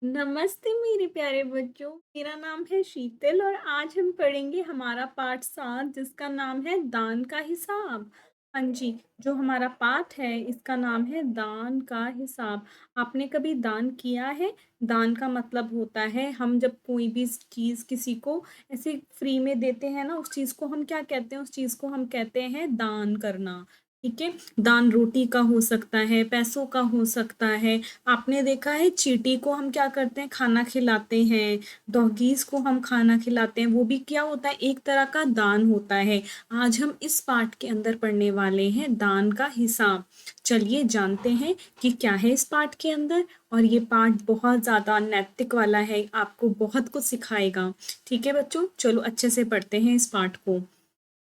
नमस्ते मेरे प्यारे बच्चों। मेरा नाम है शीतल और आज हम पढ़ेंगे हमारा पाठ 7 जिसका नाम है दान का हिसाब। हाँ जी, जो हमारा पाठ है इसका नाम है दान का हिसाब। आपने कभी दान किया है? दान का मतलब होता है हम जब कोई भी चीज़ किसी को ऐसे फ्री में देते हैं ना, उस चीज़ को हम क्या कहते हैं? उस चीज़ को हम कहते हैं दान करना। ठीक है, दान रोटी का हो सकता है, पैसों का हो सकता है। आपने देखा है चींटी को हम क्या करते हैं? खाना खिलाते हैं। डॉगीज को हम खाना खिलाते हैं, वो भी क्या होता है? एक तरह का दान होता है। आज हम इस पाठ के अंदर पढ़ने वाले हैं दान का हिसाब। चलिए जानते हैं कि क्या है इस पाठ के अंदर। और ये पाठ बहुत ज़्यादा नैतिक वाला है, आपको बहुत कुछ सिखाएगा। ठीक है बच्चों, चलो अच्छे से पढ़ते हैं इस पाठ को।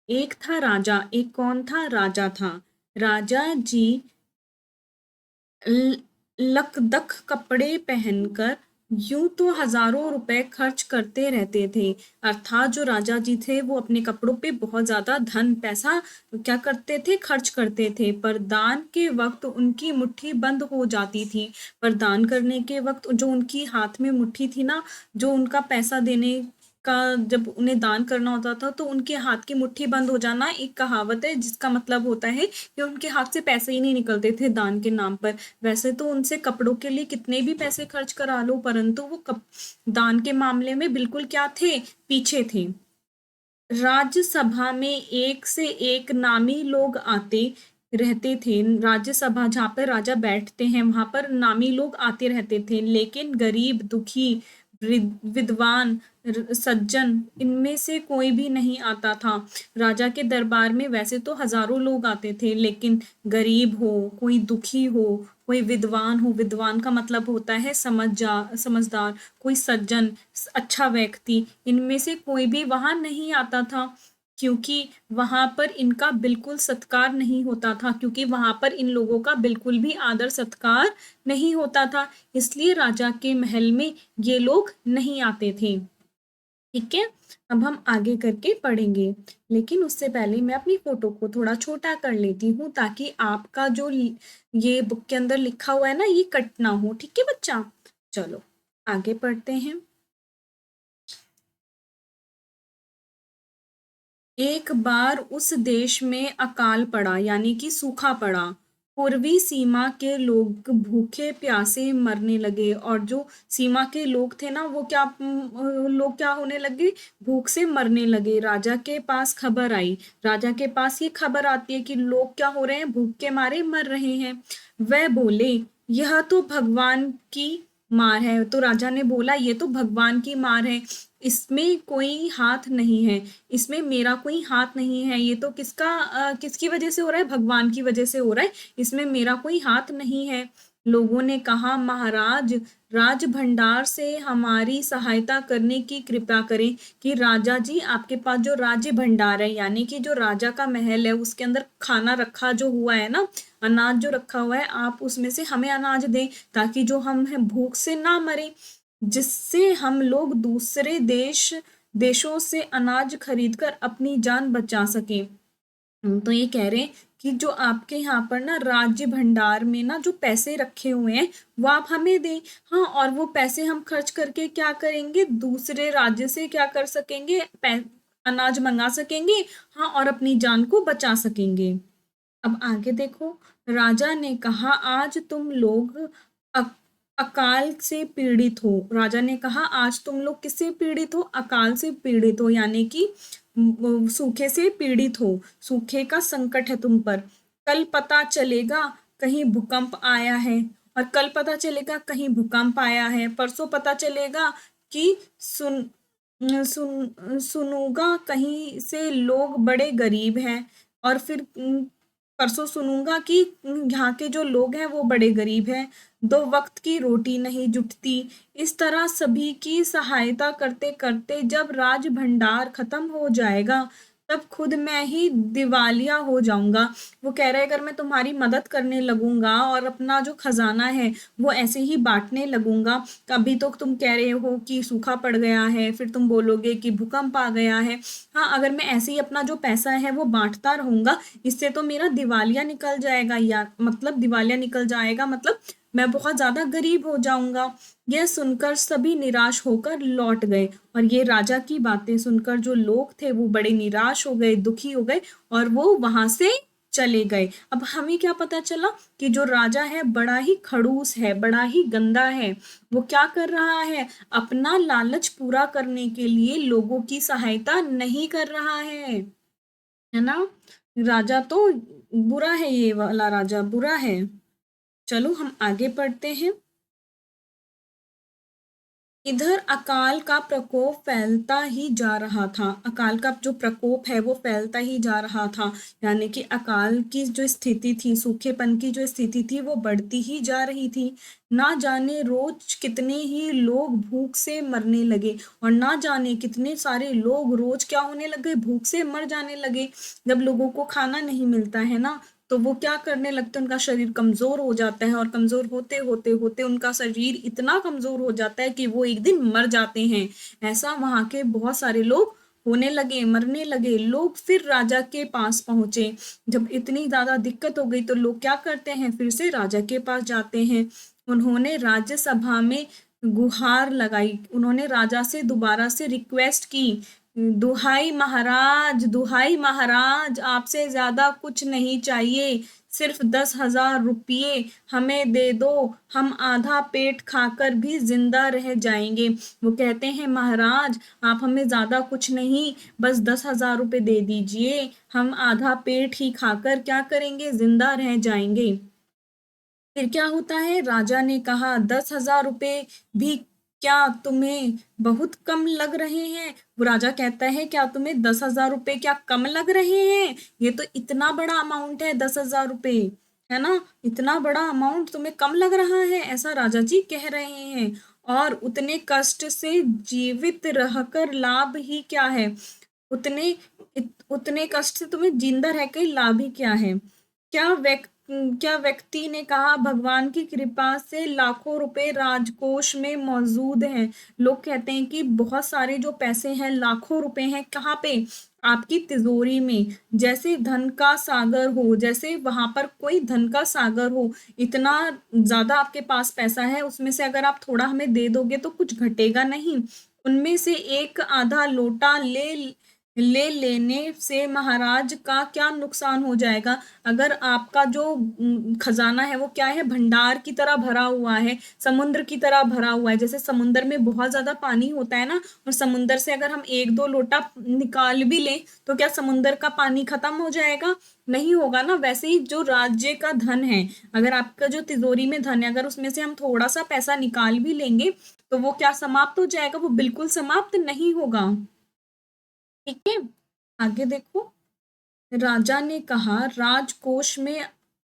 एक था राजा। एक कौन था? राजा था। राजा जी लकदक कपड़े पहनकर यूं तो हजारों रुपए खर्च करते रहते थे। अर्थात जो राजा जी थे वो अपने कपड़ों पे बहुत ज्यादा धन पैसा क्या करते थे? खर्च करते थे। पर दान के वक्त उनकी मुट्ठी बंद हो जाती थी। पर दान करने के वक्त जो उनकी हाथ में मुट्ठी थी ना, जो उनका पैसा देने का जब उन्हें दान करना होता था तो उनके हाथ की मुट्ठी बंद हो जाना एक कहावत है, जिसका मतलब होता है कि उनके हाथ से पैसे ही नहीं निकलते थे दान के नाम पर। वैसे तो उनसे कपड़ों के लिए कितने भी पैसे खर्च करा लो, परंतु वो दान के मामले में बिल्कुल क्या थे? पीछे थे। राज्यसभा में एक से एक नामी लोग आते रहते थे। राज्यसभा जहाँ पर राजा बैठते हैं वहां पर नामी लोग आते रहते थे, लेकिन गरीब दुखी विद्वान सज्जन इनमें से कोई भी नहीं आता था। राजा के दरबार में वैसे तो हजारों लोग आते थे, लेकिन गरीब हो, कोई दुखी हो, कोई विद्वान हो, विद्वान का मतलब होता है समझदार, कोई सज्जन अच्छा व्यक्ति, इनमें से कोई भी वहां नहीं आता था। क्योंकि वहां पर इनका बिल्कुल सत्कार नहीं होता था, क्योंकि वहां पर इन लोगों का बिल्कुल भी आदर सत्कार नहीं होता था, इसलिए राजा के महल में ये लोग नहीं आते थे। ठीक है, अब हम आगे करके पढ़ेंगे, लेकिन उससे पहले मैं अपनी फोटो को थोड़ा छोटा कर लेती हूँ ताकि आपका जो ये बुक के अंदर लिखा हुआ है ना, ये कट ना हो। ठीक है बच्चा, चलो आगे पढ़ते हैं। एक बार उस देश में अकाल पड़ा, यानी कि सूखा पड़ा। पूर्वी सीमा के लोग भूखे प्यासे मरने लगे, और जो सीमा के लोग थे ना वो लोग क्या होने लगे? भूख से मरने लगे। राजा के पास खबर आई। राजा के पास ये खबर आती है कि लोग क्या हो रहे हैं? भूख के मारे मर रहे हैं। वह बोले, यह तो भगवान की मार है। तो राजा ने बोला ये तो भगवान की मार है, इसमें कोई हाथ नहीं है, इसमें मेरा कोई हाथ नहीं है। ये तो किसकी वजह से हो रहा है? भगवान की वजह से हो रहा है, इसमें मेरा कोई हाथ नहीं है। लोगों ने कहा, महाराज, राज भंडार से हमारी सहायता करने की कृपा करें। कि राजा जी, आपके पास जो राज्य भंडार है, यानी कि जो राजा का महल है उसके अंदर खाना रखा जो हुआ है ना, अनाज जो रखा हुआ है, आप उसमें से हमें अनाज दें ताकि जो हम हैं भूख से ना मरे, जिससे हम लोग दूसरे देशों से अनाज खरीदकर अपनी जान बचा सकें। तो ये कह रहे हैं कि जो आपके यहाँ पर ना राज्य भंडार में ना जो पैसे रखे हुए हैं वो आप हमें दें। हाँ, और वो पैसे हम खर्च करके क्या करेंगे? दूसरे राज्य से क्या कर सकेंगे? अनाज मंगा सकेंगे। हाँ, और अपनी जान को बचा सकेंगे। अब आगे देखो। राजा ने कहा, आज तुम लोग अक- अकाल से पीड़ित हो। राजा ने कहा आज तुम लोग किससे पीड़ित हो? अकाल से पीड़ित हो, यानी कि सूखे से पीड़ित हो। सूखे का संकट है तुम पर। कल पता चलेगा कहीं भूकंप आया है, और कल पता चलेगा कहीं भूकंप आया है। परसों पता चलेगा कि सुनूंगा कहीं से लोग बड़े गरीब हैं, और फिर परसों सुनूंगा कि यहाँ के जो लोग हैं वो बड़े गरीब हैं, दो वक्त की रोटी नहीं जुटती। इस तरह सभी की सहायता करते करते जब राज भंडार खत्म हो जाएगा तब खुद मैं ही दिवालिया हो जाऊंगा। वो कह रहा है अगर मैं तुम्हारी मदद करने लगूंगा और अपना जो खजाना है वो ऐसे ही बांटने लगूंगा। कभी तो तुम कह रहे हो कि सूखा पड़ गया है, फिर तुम बोलोगे कि भूकंप आ गया है। हाँ, अगर मैं ऐसे ही अपना जो पैसा है वो बांटता रहूंगा, इससे तो मेरा दिवालिया निकल जाएगा, या मतलब दिवालिया निकल जाएगा मतलब मैं बहुत ज्यादा गरीब हो जाऊंगा। यह सुनकर सभी निराश होकर लौट गए, और ये राजा की बातें सुनकर जो लोग थे वो बड़े निराश हो गए, दुखी हो गए, और वो वहां से चले गए। अब हमें क्या पता चला कि जो राजा है बड़ा ही खड़ूस है, बड़ा ही गंदा है। वो क्या कर रहा है, अपना लालच पूरा करने के लिए लोगों की सहायता नहीं कर रहा है ना। राजा तो बुरा है, ये वाला राजा बुरा है। चलो हम आगे पढ़ते हैं। इधर अकाल का प्रकोप फैलता ही जा रहा था। अकाल का जो प्रकोप है वो फैलता ही जा रहा था, यानी कि अकाल की जो स्थिति थी, सूखेपन की जो स्थिति थी वो बढ़ती ही जा रही थी। ना जाने रोज कितने ही लोग भूख से मरने लगे, और ना जाने कितने सारे लोग रोज क्या होने लगे, भूख से मर जाने लगे। जब लोगों को खाना नहीं मिलता है ना, तो वो क्या करने लगते हैं, उनका शरीर कमजोर हो जाता है, और कमजोर होते होते होते उनका शरीर इतना कमजोर हो जाता है कि वो एक दिन मर जाते हैं। ऐसा वहां के बहुत सारे लोग होने लगे, मरने लगे। लोग फिर राजा के पास पहुंचे। जब इतनी ज्यादा दिक्कत हो गई तो लोग क्या करते हैं, फिर से राजा के पास जाते हैं। उन्होंने राज्यसभा में गुहार लगाई, उन्होंने राजा से दोबारा से रिक्वेस्ट की, दुहाई महाराज, आपसे ज्यादा कुछ नहीं चाहिए, सिर्फ 10,000 रुपये हमें दे दो, हम आधा पेट खाकर भी जिंदा रह जाएंगे। वो कहते हैं महाराज, आप हमें ज्यादा कुछ नहीं, बस 10,000 रुपये दे दीजिए, हम आधा पेट ही खाकर क्या करेंगे, जिंदा रह जाएंगे। फिर क्या होता है, राजा ने कहा 10,000 रुपये भी क्या तुम्हें बहुत कम लग रहे हैं। वो राजा कहता है क्या तुम्हें 10,000 रुपये क्या कम लग रहे हैं, ये तो इतना बड़ा अमाउंट है 10,000 रुपये, है ना। इतना बड़ा अमाउंट तुम्हें कम लग रहा है, ऐसा राजा जी कह रहे हैं। और उतने कष्ट से जीवित रहकर लाभ ही क्या है, उतने उतने कष्ट से तुम्हें जिंदा रहकर लाभ ही क्या है। क्या व्यक्ति ने कहा, भगवान की कृपा से लाखों रुपए राजकोष में मौजूद हैं। लोग कहते हैं कि बहुत सारे जो पैसे हैं, लाखों रुपए हैं, कहाँ पे, आपकी तिजोरी में। जैसे धन का सागर हो, जैसे वहां पर कोई धन का सागर हो, इतना ज्यादा आपके पास पैसा है, उसमें से अगर आप थोड़ा हमें दे दोगे तो कुछ घटेगा नहीं। उनमें से एक आधा लोटा ले लेने से महाराज का क्या नुकसान हो जाएगा। अगर आपका जो खजाना है वो क्या है, भंडार की तरह भरा हुआ है, समुद्र की तरह भरा हुआ है। जैसे समुद्र में बहुत ज्यादा पानी होता है ना, और समुद्र से अगर हम एक दो लोटा निकाल भी लें तो क्या समुद्र का पानी खत्म हो जाएगा, नहीं होगा ना। वैसे ही जो राज्य का धन है, अगर आपका जो तिजोरी में धन है, अगर उसमें से हम थोड़ा सा पैसा निकाल भी लेंगे तो वो क्या समाप्त हो जाएगा, वो बिल्कुल समाप्त नहीं होगा। ठीक है, आगे देखो। राजा ने कहा, राजकोष में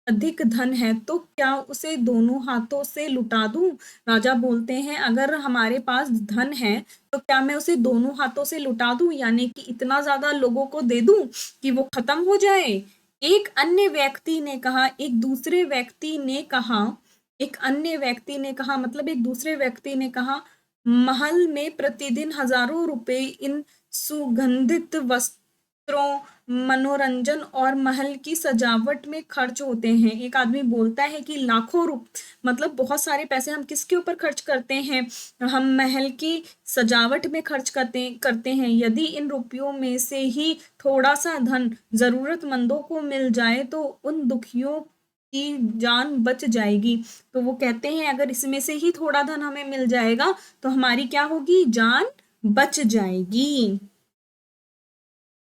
अधिक धन है तो क्या उसे दोनों हाथों से लुटा दूं। राजा बोलते हैं अगर हमारे पास धन है तो क्या मैं उसे दोनों हाथों से लुटा दूं, यानी कि इतना ज्यादा लोगों को दे दूं कि वो खत्म हो जाए। एक अन्य व्यक्ति ने कहा, एक दूसरे व्यक्ति ने कहा, एक अन्य व्यक्ति ने कहा, मतलब एक दूसरे व्यक्ति ने कहा, महल में प्रतिदिन हजारों रुपए इन सुगंधित वस्त्रों, मनोरंजन और महल की सजावट में खर्च होते हैं। एक आदमी बोलता है कि लाखों मतलब बहुत सारे पैसे हम किसके ऊपर खर्च करते हैं, हम महल की सजावट में खर्च करते हैं। यदि इन रुपयों में से ही थोड़ा सा धन जरूरतमंदों को मिल जाए तो उन दुखियों की जान बच जाएगी। तो वो कहते हैं अगर इसमें से ही थोड़ा धन हमें मिल जाएगा तो हमारी क्या होगी, जान बच जाएगी।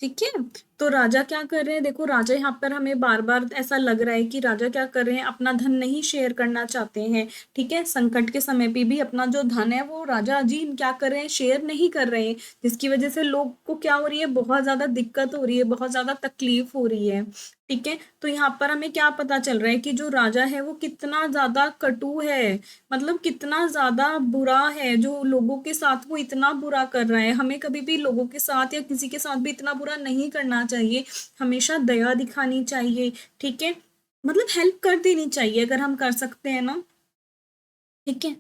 ठीक है, तो राजा क्या कर रहे हैं, देखो राजा यहाँ पर हमें बार बार ऐसा लग रहा है कि राजा क्या कर रहे हैं, अपना धन नहीं शेयर करना चाहते हैं। ठीक है, संकट के समय पे भी अपना जो धन है वो राजा जी क्या कर रहे हैं, शेयर नहीं कर रहे हैं, जिसकी वजह से लोग को क्या हो रही है, बहुत ज्यादा दिक्कत हो रही है, बहुत ज्यादा तकलीफ हो रही है। ठीक है, तो यहाँ पर हमें क्या पता चल रहा है कि जो राजा है वो कितना ज्यादा कटु है, मतलब कितना ज्यादा बुरा है, जो लोगों के साथ वो इतना बुरा कर रहा है। हमें कभी भी लोगों के साथ या किसी के साथ भी इतना बुरा नहीं करना चाहिए, हमेशा दया दिखानी चाहिए। ठीक है, मतलब हेल्प कर देनी चाहिए अगर हम कर सकते हैं ना। ठीक है,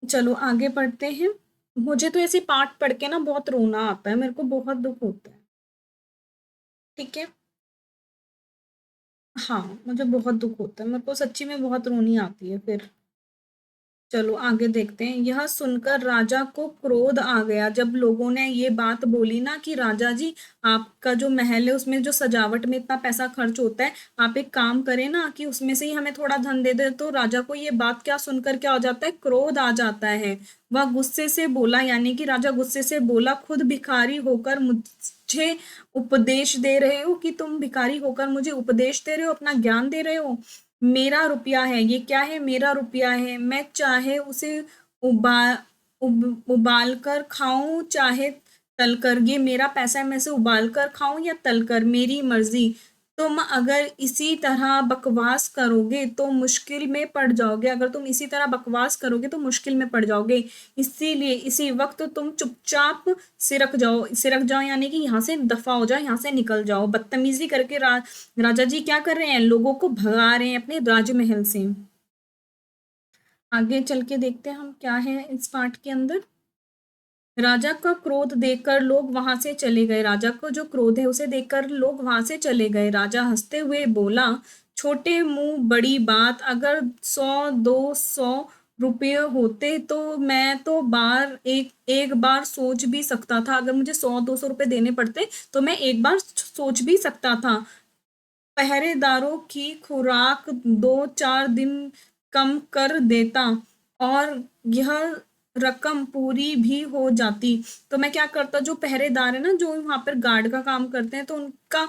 चलो आगे पढ़ते हैं। मुझे तो ऐसे पाठ पढ़ के ना बहुत रोना आता है, मेरे को बहुत दुख होता है। ठीक है, हाँ मुझे बहुत दुख होता है, मेरे को सच्ची में बहुत रोनी आती है फिर। चलो आगे देखते हैं। यह सुनकर राजा को क्रोध आ गया। जब लोगों ने ये बात बोली ना कि राजा जी, आपका जो महल है उसमें जो सजावट में इतना पैसा खर्च होता है, आप एक काम करें ना कि उसमें से ही हमें थोड़ा धन दे दे। तो राजा को ये बात क्या सुनकर क्या हो जाता है, क्रोध आ जाता है। वह गुस्से से बोला, यानी कि राजा गुस्से से बोला, खुद भिखारी होकर मुझे उपदेश दे रहे हो, कि तुम भिखारी होकर मुझे उपदेश दे रहे हो, अपना ज्ञान दे रहे हो। मेरा रुपया है, ये क्या है, मेरा रुपया है, मैं चाहे उसे उबा उबाल कर खाऊं, चाहे तल कर, ये मेरा पैसा है, मैं इसे उबाल कर खाऊं या तल कर, मेरी मर्जी। तुम अगर इसी तरह बकवास करोगे तो मुश्किल में पड़ जाओगे, अगर तुम इसी तरह बकवास करोगे तो मुश्किल में पड़ जाओगे। इसीलिए इसी वक्त तुम चुपचाप सिरक जाओ, यानी कि यहाँ से दफा हो जाओ, यहाँ से निकल जाओ। बदतमीजी करके राजा जी क्या कर रहे हैं, लोगों को भगा रहे हैं अपने राजमहल से। आगे चल के देखते हैं हम क्या है इस पाठ के अंदर। राजा का क्रोध देखकर लोग वहां से चले गए। राजा को जो क्रोध है उसे देखकर लोग वहां से चले गए। राजा हंसते हुए बोला, छोटे मुंह बड़ी बात, अगर 100-200 रुपये होते तो मैं तो एक एक बार सोच भी सकता था। अगर मुझे 100-200 रुपये देने पड़ते तो मैं एक बार सोच भी सकता था। पहरेदारों की खुराक 2-4 दिन कम कर देता और यह रकम पूरी भी हो जाती। तो मैं क्या करता, जो पहरेदार है ना, जो वहां पर गार्ड का काम करते हैं, तो उनका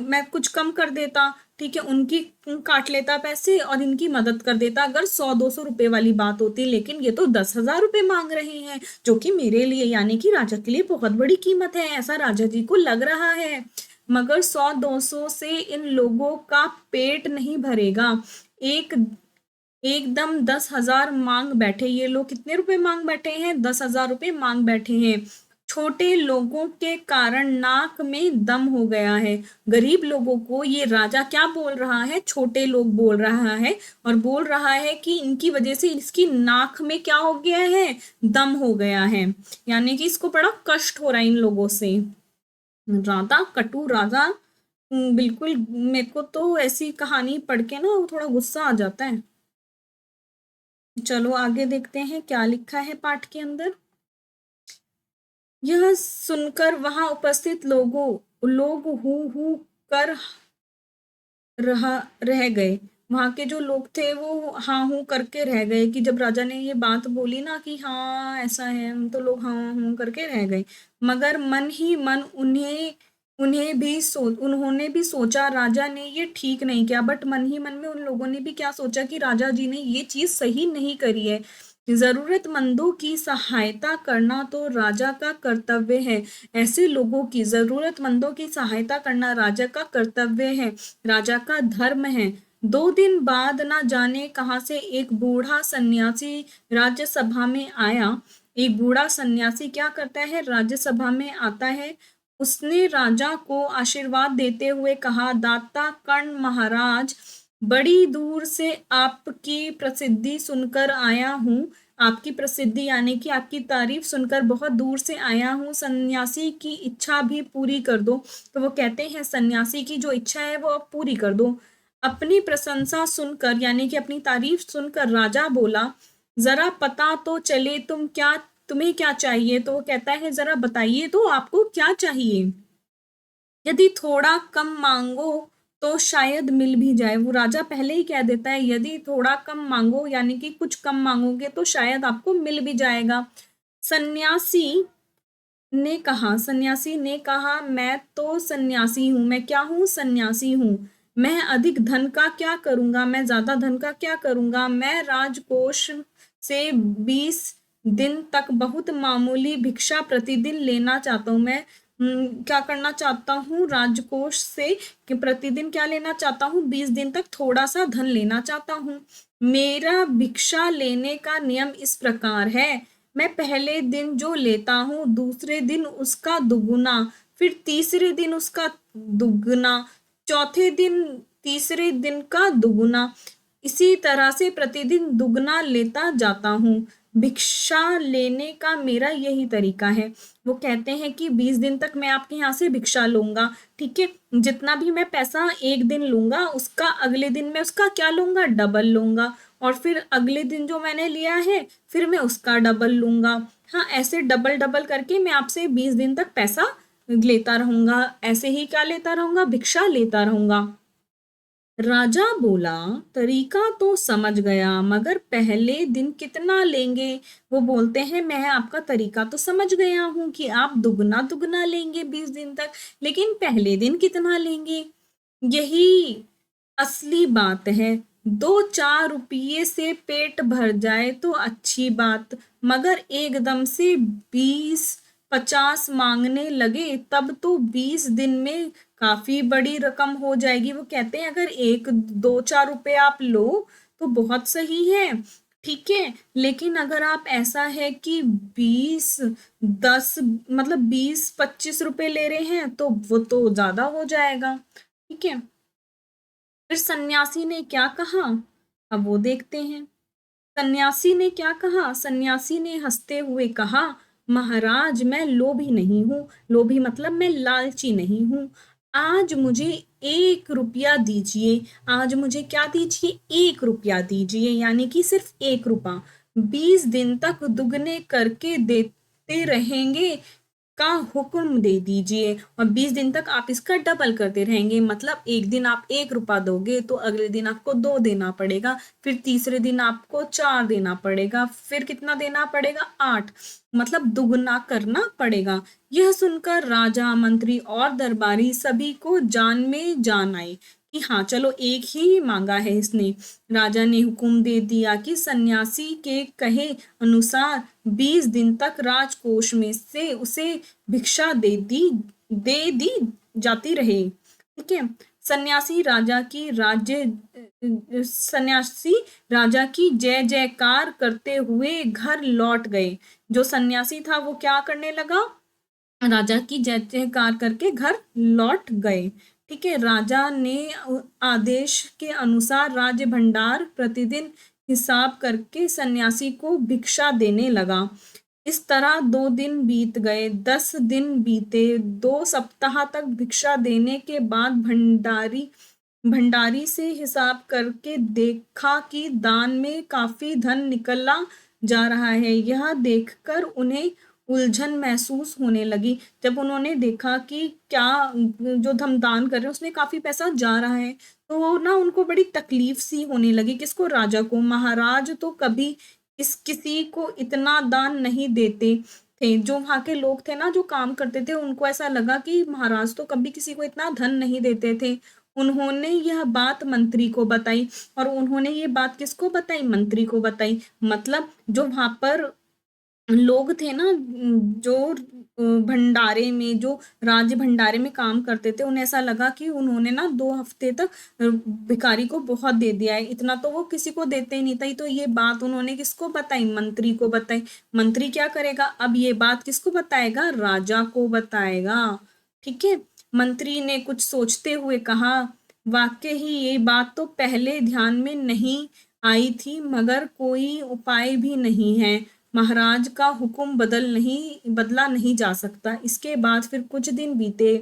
मैं कुछ कम कर देता, ठीक है, उनकी काट लेता पैसे और इनकी मदद कर देता अगर 100-200 रुपए वाली बात होती। लेकिन ये तो 10,000 रुपए मांग रहे हैं, जो कि मेरे लिए यानी कि राजा के लिए बहुत बड़ी कीमत है, ऐसा राजा जी को लग रहा है। मगर 100-200 से इन लोगों का पेट नहीं भरेगा। एक एकदम 10,000 मांग बैठे ये लोग। कितने रुपए मांग बैठे हैं, 10,000 रुपए मांग बैठे हैं। छोटे लोगों के कारण नाक में दम हो गया है। गरीब लोगों को ये राजा क्या बोल रहा है, छोटे लोग बोल रहा है, और बोल रहा है कि इनकी वजह से इसकी नाक में क्या हो गया है, दम हो गया है, यानी कि इसको बड़ा कष्ट हो रहा है इन लोगों से। राधा कटु राजा। बिल्कुल, मेरे को तो ऐसी कहानी पढ़ के ना थोड़ा गुस्सा आ जाता है। चलो आगे देखते हैं क्या लिखा है पाठ के अंदर। यह सुनकर वहां उपस्थित लोग हु कर रह गए। वहां के जो लोग थे वो हाँ हूँ करके रह गए, कि जब राजा ने ये बात बोली ना कि हाँ ऐसा है, तो लोग हाँ हूँ करके रह गए। मगर मन ही मन उन्होंने भी सोचा राजा ने ये ठीक नहीं किया। बट मन ही मन में उन लोगों ने भी क्या सोचा कि राजा जी ने ये चीज सही नहीं करी है। जरूरतमंदों की सहायता करना तो राजा का कर्तव्य है। ऐसे लोगों की, जरूरतमंदों की सहायता करना राजा का कर्तव्य है, राजा का धर्म है। 2 दिन बाद ना जाने कहां से एक बूढ़ा सन्यासी राज्यसभा में आया। एक बूढ़ा सन्यासी क्या करता है, राज्यसभा में आता है। उसने राजा को आशीर्वाद देते हुए कहा, दाता कर्ण महाराज, बड़ी दूर से आपकी प्रसिद्धि सुनकर आया हूँ। आपकी प्रसिद्धि यानी कि आपकी तारीफ सुनकर बहुत दूर से आया हूँ। सन्यासी की इच्छा भी पूरी कर दो। तो वो कहते हैं सन्यासी की जो इच्छा है वो आप पूरी कर दो। अपनी प्रशंसा सुनकर यानी कि अपनी तारीफ सुनकर राजा बोला, जरा पता तो चले तुम्हें क्या चाहिए। तो वो कहता है जरा बताइए तो आपको क्या चाहिए। यदि थोड़ा कम मांगो तो शायद मिल भी जाए। वो राजा पहले ही कह देता है यदि थोड़ा कम मांगो यानी कि कुछ कम मांगोगे तो शायद आपको मिल भी जाएगा। सन्यासी सन्यासी ने कहा, मैं तो सन्यासी हूँ, मैं क्या हूँ, सन्यासी हूँ। मैं अधिक धन का क्या करूंगा, मैं ज्यादा धन का क्या करूंगा। मैं राजकोष से 20 दिन तक बहुत मामूली भिक्षा प्रतिदिन लेना चाहता हूँ। मैं क्या करना चाहता हूँ, राजकोष से कि प्रतिदिन क्या लेना चाहता हूँ, 20 दिन तक थोड़ा सा धन लेना चाहता हूँ। मेरा भिक्षा लेने का नियम इस प्रकार है, मैं पहले दिन जो लेता हूँ दूसरे दिन उसका दुगुना, फिर तीसरे दिन उसका दुगुना, चौथे दिन तीसरे दिन का दुगुना, इसी तरह से प्रतिदिन दुगना लेता जाता हूँ। भिक्षा लेने का मेरा यही तरीका है। वो कहते हैं कि 20 दिन तक मैं आपके यहाँ से भिक्षा लूंगा, ठीक है। जितना भी मैं पैसा एक दिन लूंगा उसका अगले दिन मैं उसका क्या लूंगा, डबल लूंगा। और फिर अगले दिन जो मैंने लिया है फिर मैं उसका डबल लूंगा। हाँ, ऐसे डबल डबल करके मैं आपसे 20 दिन तक पैसा लेता रहूंगा, ऐसे ही क्या लेता रहूंगा, भिक्षा लेता रहूंगा। राजा बोला, तरीका तो समझ गया मगर पहले दिन कितना लेंगे? वो बोलते हैं, मैं आपका तरीका तो समझ गया हूँ कि आप दुगना दुगना लेंगे 20 दिन तक, लेकिन पहले दिन कितना लेंगे? यही असली बात है। 2-4 रुपये से पेट भर जाए तो अच्छी बात, मगर एकदम से 20-50 मांगने लगे तब तो 20 दिन में काफी बड़ी रकम हो जाएगी। वो कहते हैं अगर 1-2-4 रुपए आप लो तो बहुत सही है, ठीक है, लेकिन अगर आप ऐसा है कि 20-10 मतलब 20-25 रुपए ले रहे हैं तो वो तो ज्यादा हो जाएगा, ठीक है। फिर सन्यासी ने क्या कहा, अब वो देखते हैं। सन्यासी ने क्या कहा? सन्यासी ने हंसते हुए कहा, महाराज मैं लोभी नहीं हूँ। लोभी मतलब मैं लालची नहीं हूँ। आज मुझे 1 रुपया दीजिए। आज मुझे क्या दीजिए? 1 रुपया दीजिए, यानी कि सिर्फ 1 रुपया। 20 दिन तक दुगने करके देते रहेंगे का हुक्म दे दीजिए, और 20 दिन तक आप इसका डबल करते रहेंगे। मतलब एक दिन आप 1 रुपया दोगे तो अगले दिन आपको 2 देना पड़ेगा, फिर तीसरे दिन आपको 4 देना पड़ेगा, फिर कितना देना पड़ेगा? 8। मतलब दुगना करना पड़ेगा। यह सुनकर राजा, मंत्री और दरबारी सभी को जान में जान आई कि हाँ चलो एक ही मांगा है इसने। राजा ने हुक्म दे दिया कि सन्यासी के कहे अनुसार 20 दिन तक राजकोष में से उसे भिक्षा दे दी जाती रहे, ठीक है। सन्यासी राजा की जय जयकार करते हुए घर लौट गए। जो सन्यासी था वो क्या करने लगा? राजा की जय जयकार करके घर लौट गए, ठीक है। राजा ने आदेश के अनुसार राज्य भंडार प्रतिदिन हिसाब करके सन्यासी को भिक्षा देने लगा। इस तरह 2 दिन बीत गए, 10 दिन बीते, 2 सप्ताह तक भिक्षा देने के बाद भंडारी से हिसाब करके देखा कि दान में काफी धन निकला जा रहा है। यह देखकर उन्हें उलझन महसूस होने लगी। जब उन्होंने देखा कि क्या जो हम दान कर रहे हैं उसमें काफी पैसा जा रहा है, तो ना उनको बड़ी तकलीफ सी होने लगी। किसको? राजा को। महाराज तो कभी किसी को इतना दान नहीं देते थे। जो वहां के लोग थे ना, जो काम करते थे, उनको ऐसा लगा कि महाराज तो कभी किसी को इतना धन नहीं देते थे। उन्होंने यह बात मंत्री को बताई, और उन्होंने ये बात किसको बताई? मंत्री को बताई। मतलब जो वहां पर लोग थे ना, जो भंडारे में, जो राज्य भंडारे में काम करते थे, उन्हें ऐसा लगा कि उन्होंने ना 2 हफ्ते तक भिखारी को बहुत दे दिया है, इतना तो वो किसी को देते ही नहीं था। तो ये बात उन्होंने किसको बताई? मंत्री को बताई। मंत्री क्या करेगा? अब ये बात किसको बताएगा? राजा को बताएगा, ठीक है। मंत्री ने कुछ सोचते हुए कहा, वाकई ही ये बात तो पहले ध्यान में नहीं आई थी, मगर कोई उपाय भी नहीं है। महाराज का हुक्म बदला नहीं जा सकता। इसके बाद फिर कुछ दिन बीते।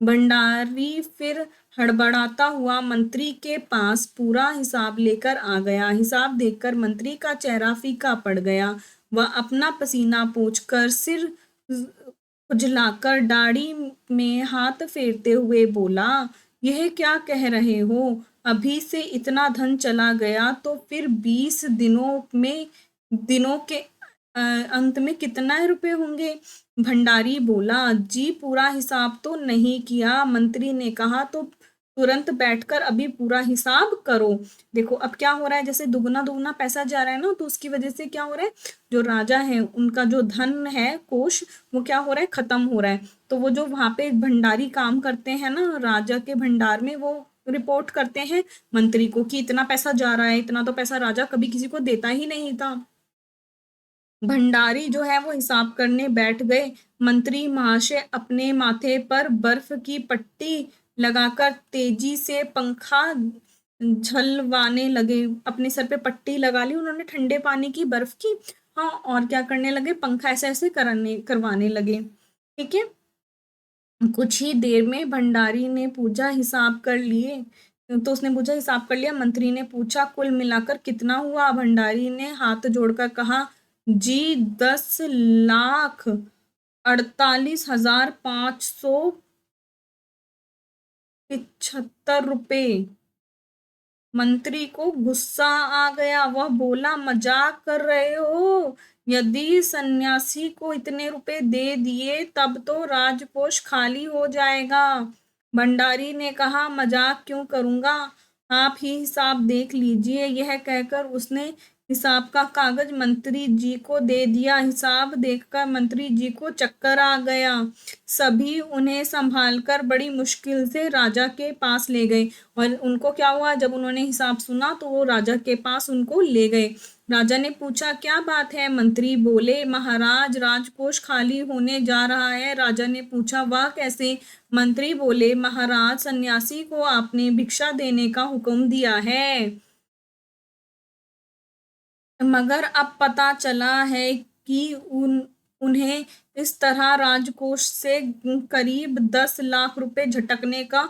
भंडारी फिर हड़बड़ाता हुआ मंत्री के पास पूरा हिसाब लेकर आ गया। हिसाब देखकर मंत्री का चेहरा फीका पड़ गया। वह अपना पसीना पोंछकर, सिर खुजलाकर, दाढ़ी में हाथ फेरते हुए बोला, यह क्या कह रहे हो? अभी से इतना धन चला गया तो फिर 20 दिनों के अंत में कितना रुपए होंगे? भंडारी बोला, जी पूरा हिसाब तो नहीं किया। मंत्री ने कहा, तो तुरंत बैठकर अभी पूरा हिसाब करो। देखो अब क्या हो रहा है, जैसे दुगना दुगना पैसा जा रहा है ना, तो उसकी वजह से क्या हो रहा है, जो राजा है उनका जो धन है कोष, वो क्या हो रहा है, खत्म हो रहा है। तो वो जो वहां पे भंडारी काम करते हैं ना राजा के भंडार में, वो रिपोर्ट करते हैं मंत्री को कि इतना पैसा जा रहा है, इतना तो पैसा राजा कभी किसी को देता ही नहीं था। भंडारी जो है वो हिसाब करने बैठ गए। मंत्री महाशय अपने माथे पर बर्फ की पट्टी लगाकर तेजी से पंखा झलवाने लगे। अपने सर पे पट्टी लगा ली उन्होंने ठंडे पानी की, बर्फ की। हाँ, और क्या करने लगे? पंखा ऐसे ऐसे करवाने लगे, ठीक है। कुछ ही देर में भंडारी ने पूजा हिसाब कर लिए। तो उसने पूछा हिसाब कर लिया? मंत्री ने पूछा कुल मिलाकर कितना हुआ? भंडारी ने हाथ जोड़कर कहा जी 10,48,575 रुपए। मंत्री को गुस्सा आ गया। वह बोला मजाक कर रहे हो? यदि सन्यासी को इतने रुपए दे दिए तब तो राजकोष खाली हो जाएगा। भंडारी ने कहा मजाक क्यों करूंगा, आप ही हिसाब देख लीजिए। यह कहकर उसने हिसाब का कागज मंत्री जी को दे दिया। हिसाब देखकर मंत्री जी को चक्कर आ गया। सभी उन्हें संभालकर बड़ी मुश्किल से राजा के पास ले गए। और उनको क्या हुआ, जब उन्होंने हिसाब सुना तो वो राजा के पास उनको ले गए। राजा ने पूछा क्या बात है? मंत्री बोले महाराज राजकोष खाली होने जा रहा है। राजा ने पूछा वह कैसे? मंत्री बोले महाराज सन्यासी को आपने भिक्षा देने का हुक्म दिया है, मगर अब पता चला है कि उन्हें इस तरह राजकोष से करीब 10 लाख रुपए झटकने का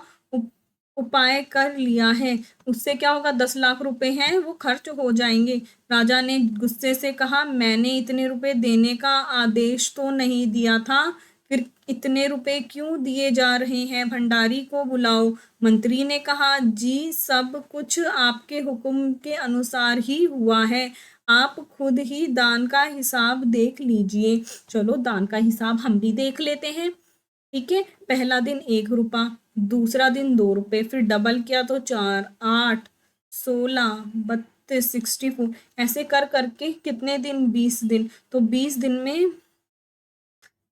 उपाय कर लिया है। उससे क्या होगा, 10 लाख रुपए हैं वो खर्च हो जाएंगे। राजा ने गुस्से से कहा मैंने इतने रुपए देने का आदेश तो नहीं दिया था, फिर इतने रुपए क्यों दिए जा रहे हैं? भंडारी को बुलाओ। मंत्री ने कहा जी सब कुछ आपके हुक्म के अनुसार ही हुआ है, आप खुद ही दान का हिसाब देख लीजिए। चलो दान का हिसाब हम भी देख लेते हैं। ठीक है, पहला दिन 1 रुपया, दूसरा दिन 2 रुपए, फिर डबल किया तो 4, 8, 16, 32, 64, ऐसे कर करके कितने दिन? 20 दिन। तो 20 दिन में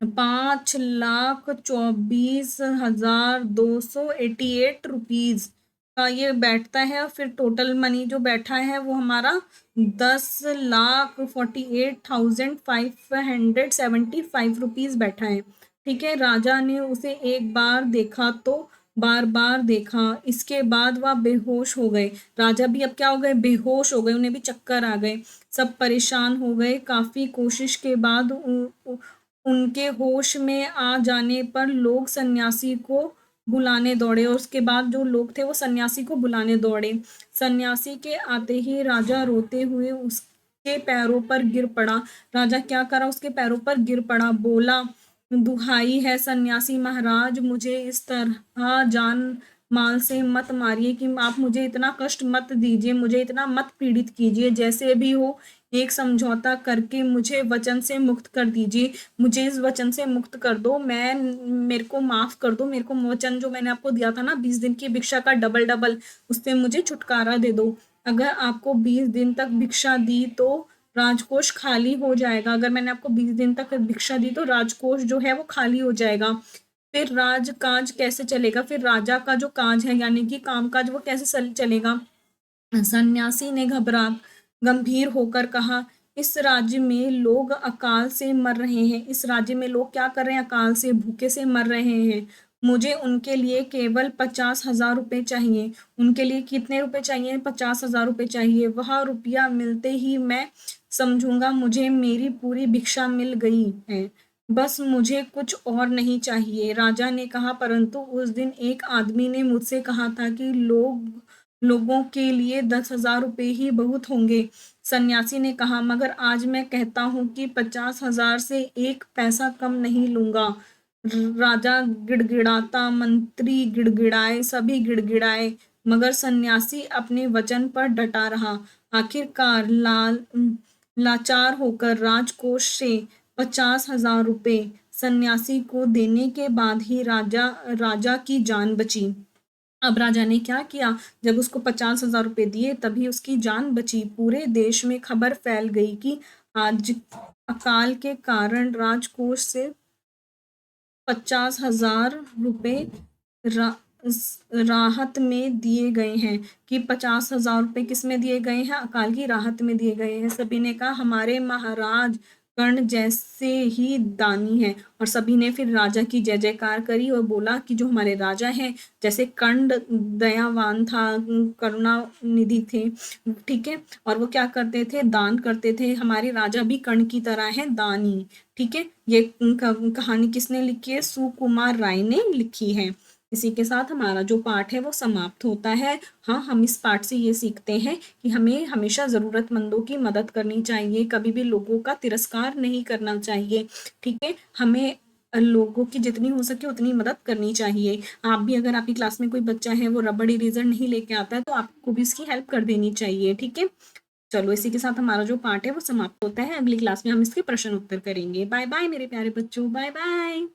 5,24,288 का ये बैठता है। और फिर टोटल मनी जो बैठा है वो हमारा 10,48,575 बैठा है। ठीक है, राजा ने उसे एक बार देखा तो बार बार देखा, इसके बाद वह बेहोश हो गए। राजा भी अब क्या हो गए? बेहोश हो गए, उन्हें भी चक्कर आ गए। सब परेशान हो गए। काफी कोशिश के बाद उनके होश में आ जाने पर लोग सन्यासी को बुलाने दौड़े। और उसके बाद जो लोग थे वो सन्यासी को बुलाने दौड़े। सन्यासी के आते ही राजा रोते हुए उसके पैरों पर गिर पड़ा। राजा क्या करा, उसके पैरों पर गिर पड़ा, बोला दुहाई है सन्यासी महाराज, मुझे इस तरह जान माल से मत मारिए, कि आप मुझे इतना कष्ट मत दीजिए, मुझे इतना मत पीड़ित कीजिए। जैसे भी हो एक समझौता करके मुझे वचन से मुक्त कर दीजिए। मुझे इस वचन से मुक्त कर दो, मेरे को माफ कर दो। मेरे को वचन जो मैंने आपको दिया था ना 20 दिन की भिक्षा का डबल डबल, उससे मुझे छुटकारा दे दो। अगर आपको 20 दिन तक भिक्षा दी तो राजकोष खाली हो जाएगा। अगर मैंने आपको 20 दिन तक भिक्षा दी तो राजकोष जो है वो खाली हो जाएगा। फिर राजकाज कैसे चलेगा? फिर राजा का जो काज है यानी कि कामकाज वो कैसे चलेगा? सन्यासी ने घबरा गंभीर होकर कहा इस राज्य में लोग अकाल से मर रहे हैं। इस राज्य में लोग क्या कर रहे हैं? अकाल से, भूखे से मर रहे हैं। मुझे उनके लिए केवल 50,000 रुपए चाहिए। उनके लिए कितने रुपए चाहिए? 50,000 रुपए चाहिए। वह रुपया मिलते ही मैं समझूंगा मुझे मेरी पूरी भिक्षा मिल गई है। बस मुझे कुछ और नहीं चाहिए। राजा ने कहा परंतु उस दिन एक आदमी ने मुझसे कहा था कि लोगों के लिए 10,000 रुपए ही बहुत होंगे। सन्यासी ने कहा मगर आज मैं कहता हूँ कि 50,000 से एक पैसा कम नहीं लूंगा। राजा गिड़गिड़ाता, मंत्री गिड़गिड़ाए, सभी गिड़गिड़ाए, मगर सन्यासी अपने वचन पर डटा रहा। आखिरकार लाचार होकर राजकोष से 50,000 रुपए सन्यासी को देने के बाद ही राजा की जान बची। अब राजा ने क्या किया, जब उसको 50,000 रुपए दिए तभी उसकी जान बची। पूरे देश में खबर फैल गई कि आज अकाल के कारण राजकोष से 50,000 रुपए रा, राहत में दिए गए हैं। कि 50,000 रुपए किस में दिए गए हैं? अकाल की राहत में दिए गए हैं। सभी ने कहा हमारे महाराज कर्ण जैसे ही दानी है। और सभी ने फिर राजा की जय जयकार करी और बोला कि जो हमारे राजा हैं जैसे कर्ण दयावान था, करुणा निधि थे, ठीक है, और वो क्या करते थे? दान करते थे। हमारे राजा भी कर्ण की तरह हैं, दानी। ठीक है, ये कहानी किसने लिखी है? सुकुमार राय ने लिखी है। इसी के साथ हमारा जो पाठ है वो समाप्त होता है। हाँ, हम इस पाठ से ये सीखते हैं कि हमें हमेशा ज़रूरतमंदों की मदद करनी चाहिए, कभी भी लोगों का तिरस्कार नहीं करना चाहिए, ठीक है? हमें लोगों की जितनी हो सके उतनी मदद करनी चाहिए। आप भी अगर आपकी क्लास में कोई बच्चा है वो रबड़ इरेज़र नहीं लेके आता है तो आपको भी उसकी हेल्प कर देनी चाहिए, ठीक है? चलो इसी के साथ हमारा जो पाठ है वो समाप्त होता है। अगली क्लास में हम इसके प्रश्न उत्तर करेंगे। बाय-बाय मेरे प्यारे बच्चों, बाय-बाय।